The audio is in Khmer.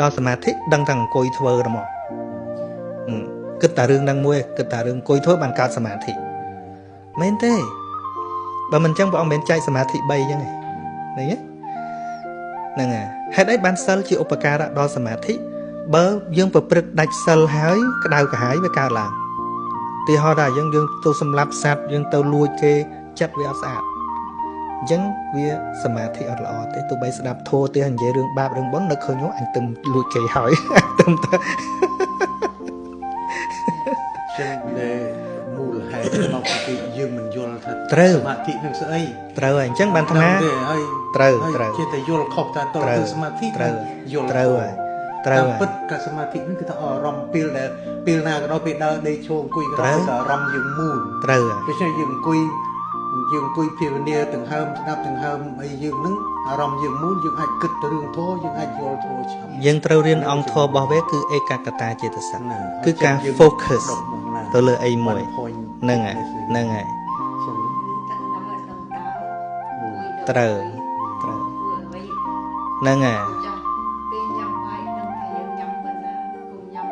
ដល់សមាធិដឹងតែអង្គុយធ្វើហ្មងគិតតែរឿងហ្នឹងមួយគិតតែរឿងអង្គុយធ្វើបានកើតសមាធិមែនទេបើមិនអញ្ចឹងព្រះអង្គមិនមែនចែកសមាធិ3អញ្ចឹងទេឃើញទេហ្នឹងហើយហេតុអីបានសិលជាឧបការៈដល់សមាធិបើយើងប្រព្រឹត្តដាច់សិលហើយក្តៅក្រហាយវាកើតឡើងទីហោថាយើងទៅសម្លាប់សត្វយើងទៅលួចគេចិត្តវាអត់ស្អាតអញ្ចឹងវាសមាធិអត់ល្អទេទោះបីស្ដាប់ធម៌ទេនិយាយរឿងបាបរឿងបុណ្យនៅឃើញអញទៅលួចគេហើយទៅចឹងដែលមូលហេតុមកពីយើងមិនយល់ថាសមាធិនឹងស្អីត្រូវហើយអញ្ចឹងបានថាត្រូវជាតែយល់ខុសតែតទៅសមាធិយល់ត្រូវហើយត្រូវហើយពិតកាសមាធិនឹងគឺថាអារម្មណ៍ពេលណាក៏ដោយពេលដើរដេកឈរអង្គុយក៏ដោយតែអារម្មណ៍យើងមូលត្រូវហើយដូច្នេះយើងអង្គុយភាវនាទាំងហើមស្ដាប់ទាំងហើមអីយើងនឹងអារម្មណ៍យើងមូលយើងអាចគិតទៅរឿងធម៌យើងអាចយល់ធម៌ឆាប់យើងត្រូវរៀនអង្គធម៌របស់វាគឺឯកកតាចេតសិកគឺការ focus ទៅលើអីមួយហ្នឹងហើយត្រូវហ្នឹងហើយពេលញ៉ាំបាយដឹងថាយើងញ៉ាំប៉ុណ្ណាគុំញ៉ាំ